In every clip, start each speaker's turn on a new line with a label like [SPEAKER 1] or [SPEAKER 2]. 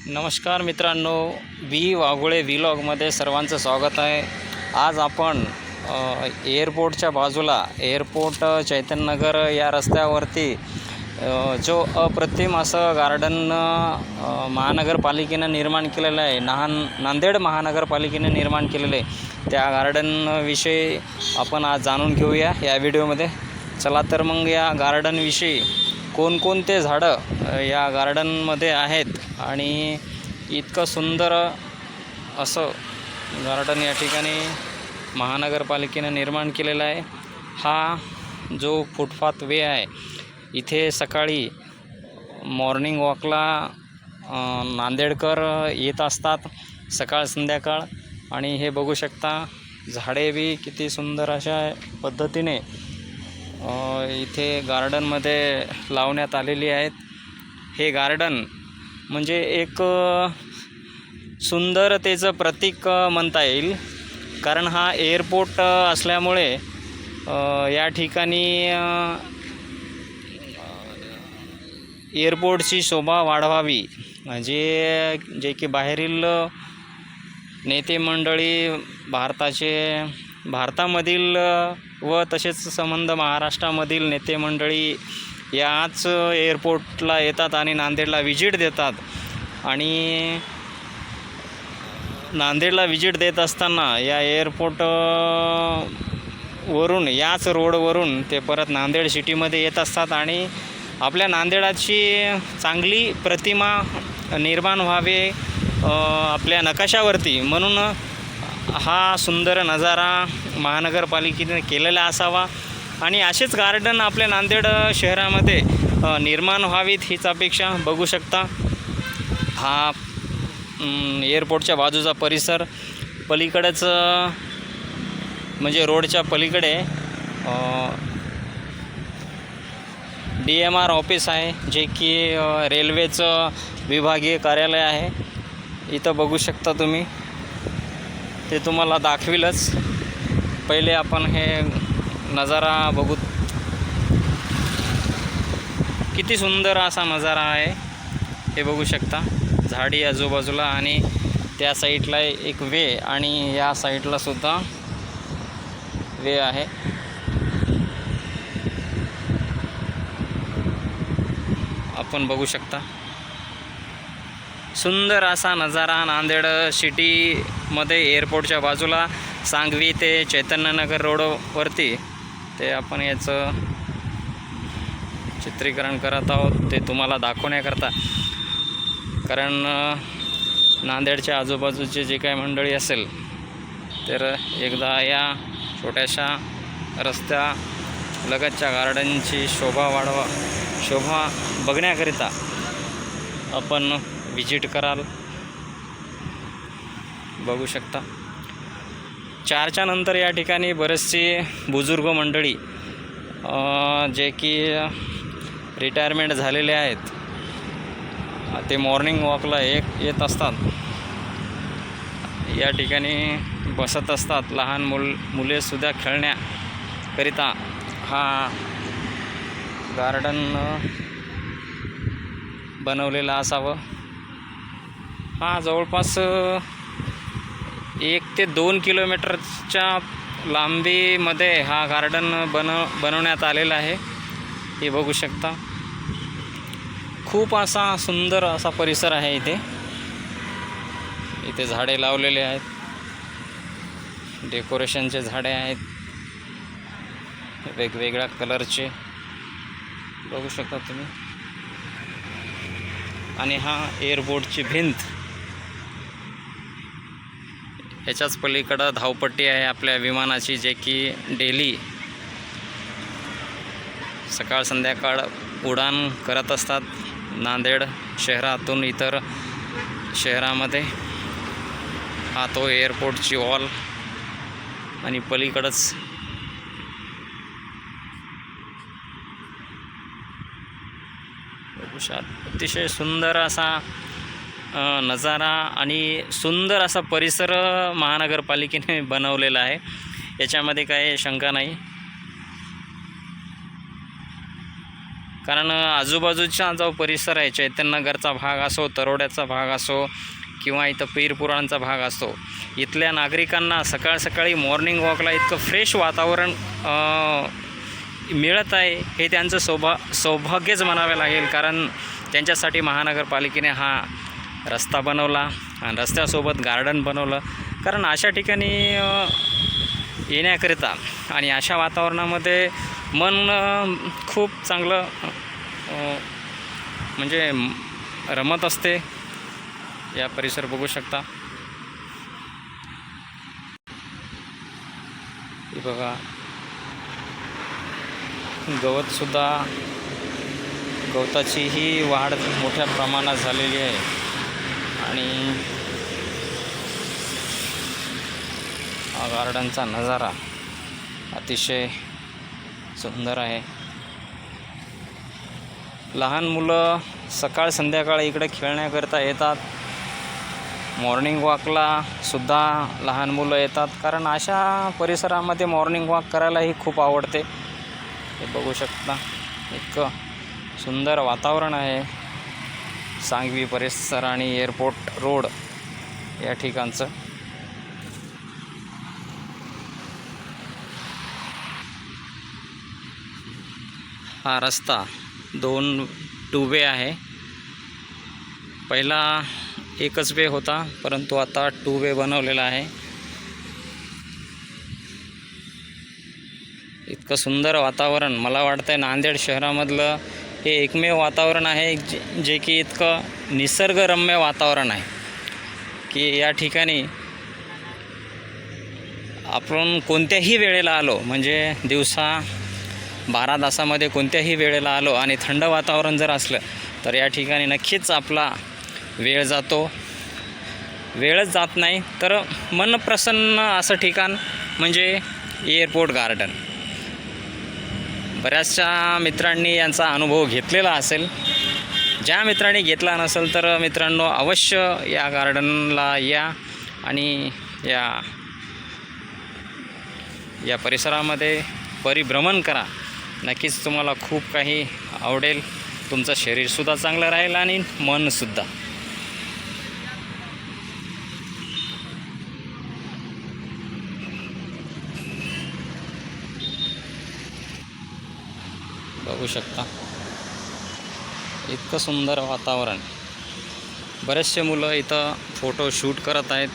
[SPEAKER 1] नमस्कार मित्रांनो, बी वाघुळे व्लॉगमध्ये सर्वांचं स्वागत आहे। आज आपण एअरपोर्टच्या बाजूला एअरपोर्ट चैतन्यनगर या रस्त्यावरती जो अप्रतिम असं गार्डन महानगरपालिकेनं निर्माण केलेलं आहे, नांदेड महानगरपालिकेने निर्माण केलेलं आहे, त्या गार्डनविषयी आपण आज जाणून घेऊया या व्हिडिओमध्ये। चला तर मग या गार्डनविषयी कोणकोणते झाडं या गार्डनमध्ये आहेत आणि इतकं सुंदर असं गार्डन या ठिकाणी महानगरपालिकेने निर्माण केलेलं आहे। हा जो फुटपाथ वे आहे, इथे सकाळी मॉर्निंग वॉकला नांदेडकर येत असतात सकाळ संध्याकाळ। आणि हे बघू शकता, झाडे बी किती सुंदर अशा पद्धतीने इथे गार्डनमध्ये लावण्यात आलेली आहेत। हे गार्डन म्हणजे एक सुंदरतेचं प्रतीक म्हणता येईल, कारण हा एअरपोर्ट असल्यामुळे या ठिकाणी एअरपोर्टची शोभा वाढवावी, जे की बाहेरील नेते मंडळी भारतामधील व तसेच संबंध महाराष्ट्रामधील नेते मंडळी याच एअरपोर्टला येतात आणि नांदेडला व्हिजिट देतात। आणि नांदेडला व्हिजिट देत असताना या एअरपोर्टवरून याच रोडवरून ते परत नांदेड सिटीमध्ये येत असतात आणि आपल्या नांदेडाची चांगली प्रतिमा निर्माण व्हावे आपल्या नकाशावरती, म्हणून हा सुंदर नजारा महानगरपालिकेने केलेला असावा आणि असेच गार्डन आपल्या नांदेड शहरामध्ये निर्माण व्हावीत हीच अपेक्षा। बघू शकता, हा एअरपोर्टच्या बाजूचा परिसर, पलीकडेच म्हणजे रोडच्या पलीकडे DMR ऑफिस आहे, जे की रेल्वेचं विभागीय कार्यालय आहे। इथं बघू शकता तुम्ही, ते तुम्हाला दाखविलच। पहिले आपण हे नजारा बघू, किती सुंदर असा नजारा आहे हे बघू शकता। झाडी आजूबाजूला आणि त्या साईडला एक वे आणि या साईडला सुद्धा वे आहे। आपण बघू शकता, सुंदर असा नजारा नांदेड सिटीमध्ये एअरपोर्टच्या बाजूला सांगवी ते चैतन्यनगर रोडवरती ते आपण याचं चित्रीकरण करत आहोत, ते तुम्हाला दाखवण्याकरता। कारण नांदेडच्या आजूबाजूचे जे काही मंडळी असेल, तर एकदा या छोट्याशा रस्त्या लगतच्या गार्डनची शोभा बघण्याकरिता आपण व्हिजिट कराल। बघू शकता, 4च्या नंतर या ठिकाणी बरेचसे बुजुर्ग मंडळी जे की रिटायरमेंट झालेले आहेत, ते मॉर्निंग वॉकला येत असतात, या ठिकाणी बसत असतात। लहान मुलेसुद्धा खेळण्याकरिता हा गार्डन बनवलेला असावं। हा जवळपास 1 ते 2 किलोमीटरच्या लांबीमध्ये हा गार्डन बनवण्यात आलेला आहे। हे बघू शकता, खूप असा सुंदर असा परिसर आहे। इथे झाडे लावलेले आहेत, डेकोरेशनचे झाडे आहेत वेगवेगळ्या कलरचे, बघू शकता तुम्ही। आणि हा एअरपोर्टची भिंत, याच्याच पलीकडं धावपट्टी आहे आपल्या विमानाची, जे की डेली सकाळ संध्याकाळ उड्डाण करत असतात नांदेड शहरातून इतर शहरामध्ये। हा तो एअरपोर्टची वॉल आणि पलीकडंच अतिशय सुंदर असा नजारा आणि सुंदर असा परिसर महानगरपालिकेने बनवलेला आहे, याच्यामध्ये काही शंका नाही। कारण आजूबाजूचा जो परिसर आहे, चैतन्यनगरचा भाग असो, तरोड्याचा भाग असो किंवा इथं पीरपुराणचा भाग असतो, इथल्या नागरिकांना सकाळ सकाळी मॉर्निंग वॉकला इतकं फ्रेश वातावरण मिळत आहे, हे त्यांचं सौभाग्यच म्हणावे लागेल. कारण त्यांच्यासाठी महानगरपालिकेने हा रस्ता बनवला आणि रस्त्यासोबत गार्डन बनवलं. कारण अशा ठिकाणी येण्याकरिता आणि अशा वातावरणामध्ये मन खूप चांगलं म्हणजे रमत असते. या परिसर बघू शकता. हे बघा, गवतसुद्धा, गवताचीही वाढ मोठ्या प्रमाणात झालेली आहे आणि हा गार्डनचा नजारा अतिशय सुंदर आहे. लहान मुलं सकाळ संध्याकाळ इकडे खेळण्याकरता येतात. मॉर्निंग वॉकला सुद्धा लहान मुलं येतात, कारण अशा परिसरामध्ये मॉर्निंग वॉक करायलाही खूप आवडते. हे बघू शकता, इतकं सुंदर वातावरण आहे सांगवी परिसर आणि एअरपोर्ट रोड या ठिकाणचं. हा रस्ता 2 वे आहे. पहिला एकच वे होता, परंतु आता 2 वे बनवलेला आहे. इतकं सुंदर वातावरण, मला वाटतं आहे नांदेड शहरामधलं हे एकमेव वातावरण आहे जे की इतकं निसर्गरम्य वातावरण आहे की या ठिकाणी आपण कोणत्याही वेळेला आलो, म्हणजे दिवसा 12 तासामध्ये कोणत्याही वेळेला आलो आणि थंड वातावरण जर असलं तर या ठिकाणी नक्कीच आपला वेळ जातो. वेळच जात नाही तर मन प्रसन्न असं ठिकाण म्हणजे एअरपोर्ट गार्डन. बऱ्याचशा मित्रांनी यांचा अनुभव घेतलेला असेल. ज्या मित्रांनी घेतला नसेल तर मित्रांनो अवश्य या गार्डनला या आणि या परिसरामध्ये परिभ्रमण करा. नक्कीच तुम्हाला खूप काही आवडेल. तुमचं शरीरसुद्धा चांगलं राहील आणि मनसुद्धा. बघू शकता, इतकं सुंदर वातावरण. बरेचसे मुलं इथं फोटो शूट करत आहेत,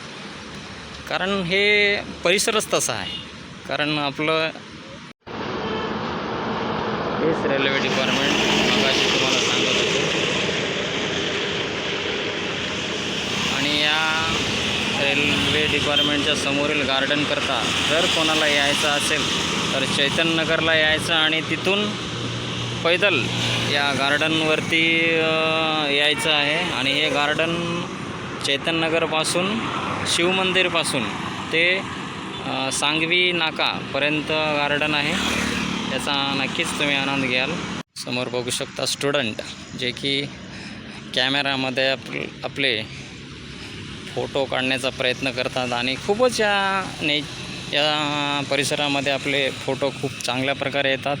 [SPEAKER 1] कारण हे परिसरच तसा आहे. कारण आपलं हेच रेल्वे डिपार्टमेंट मगाशी तुम्हाला सांगत होतो. आणि या रेल्वे डिपार्टमेंटच्या समोरील गार्डन करता जर कोणाला यायचं असेल तर चैतन्यनगरला यायचं आणि तिथून पैदल या गार्डनवरती यायचं आहे. आणि हे गार्डन चैतन्यनगरपासून शिवमंदिरपासून ते सांगवी नाकापर्यंत गार्डन आहे. याचा नक्कीच तुम्ही आनंद घ्याल. समोर बघू शकता स्टुडंट जे की कॅमेरामध्ये आपले फोटो काढण्याचा प्रयत्न करतात आणि खूपच या परिसरामध्ये आपले फोटो खूप चांगल्या प्रकारे येतात.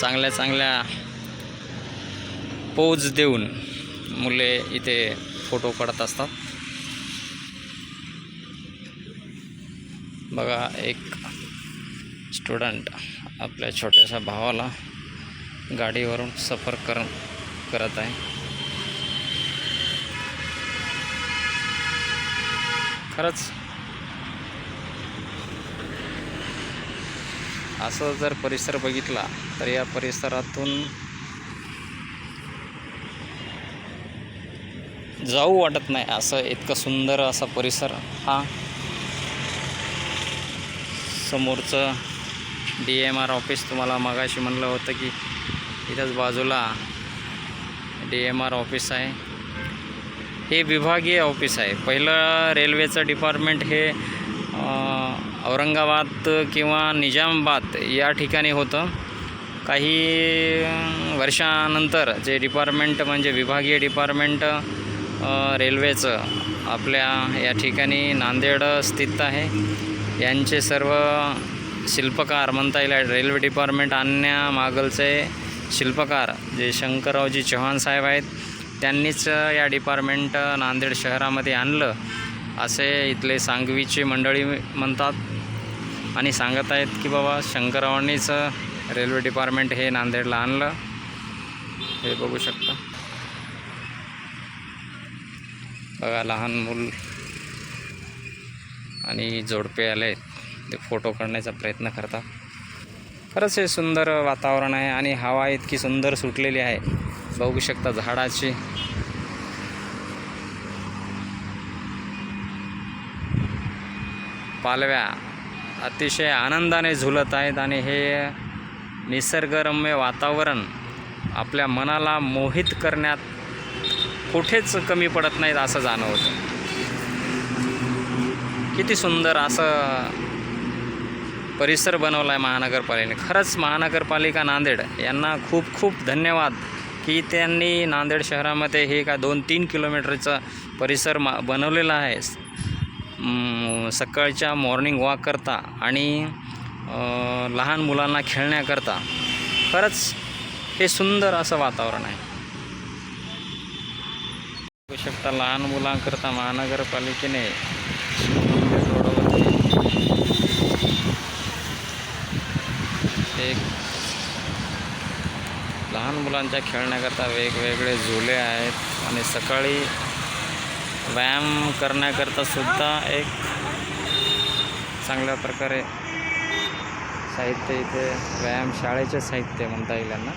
[SPEAKER 1] चांगल्या पोज देऊन मुले इथे फोटो काढत असतात. बघा, एक स्टुडंट आपल्या छोट्याशा भावाला गाडीवरून सफर करत आहे. खरंच असं जर परिसर बघितला तर या परिसरातून जाऊ वाटत नाही. असं इतकं सुंदर असा परिसर. हा समोरचं DMR ऑफिस तुम्हाला मगाशी म्हणलं होतं की इथंच बाजूला DMR ऑफिस आहे. हे विभागीय ऑफिस आहे. पहिलं रेल्वेचं डिपार्टमेंट हे औरंगाबाद किंवा निजामाबाद या ठिकाणी होतं. काही वर्षानंतर जे डिपार्टमेंट म्हणजे विभागीय डिपार्टमेंट रेल्वेचं आपल्या या ठिकाणी नांदेड स्थित आहे. यांचे सर्व शिल्पकार म्हणता येईल, रेल्वे डिपार्टमेंट आणण्यामागलचे शिल्पकार जे शंकररावजी चव्हाण साहेब आहेत, त्यांनीच या डिपार्टमेंट नांदेड शहरामध्ये आणलं असे इथले सांगवीची मंडळी म्हणतात आणि सांगत आहेत की बाबा शंकररावांनीच रेल्वे डिपार्टमेंट हे नांदेडला आणलं. हे बघू शकता, बघा लहान मूल आणि जोडपे आले, ते फोटो काढण्याचा प्रयत्न करतात. खरंच हे सुंदर वातावरण आहे आणि हवा इतकी सुंदर सुटलेली आहे, बघू शकता झाडाची. पालव्या अतिशय आनंदाने झुलत आहेत आणि हे निसर्गरम्य वातावरण आपल्या मनाला मोहित करण्यात कुठेच कमी पडत नाहीत असं जाणवतं. किती सुंदर असं परिसर बनवला आहे महानगरपालिकेने. खरंच महानगरपालिका नांदेड यांना खूप खूप धन्यवाद की त्यांनी नांदेड शहरामध्ये हे का 2-3 किलोमीटरचा परिसर बनवलेला आहे सकाळच्या मॉर्निंग वॉक करता आणि लहान मुलांना खेळण्याकरता. खरंच हे सुंदर असं वातावरण आहे. बघू शकता लहान मुलांकरता महानगरपालिकेने एक लहान मुलांच्या खेळण्याकरता वेगवेगळे झुले आहेत आणि सकाळी व्यायाम करण्याकरता सुद्धा एक चांगल्या प्रकारे साहित्य इथे व्यायामशाळेचे साहित्य म्हणता येईल यांना.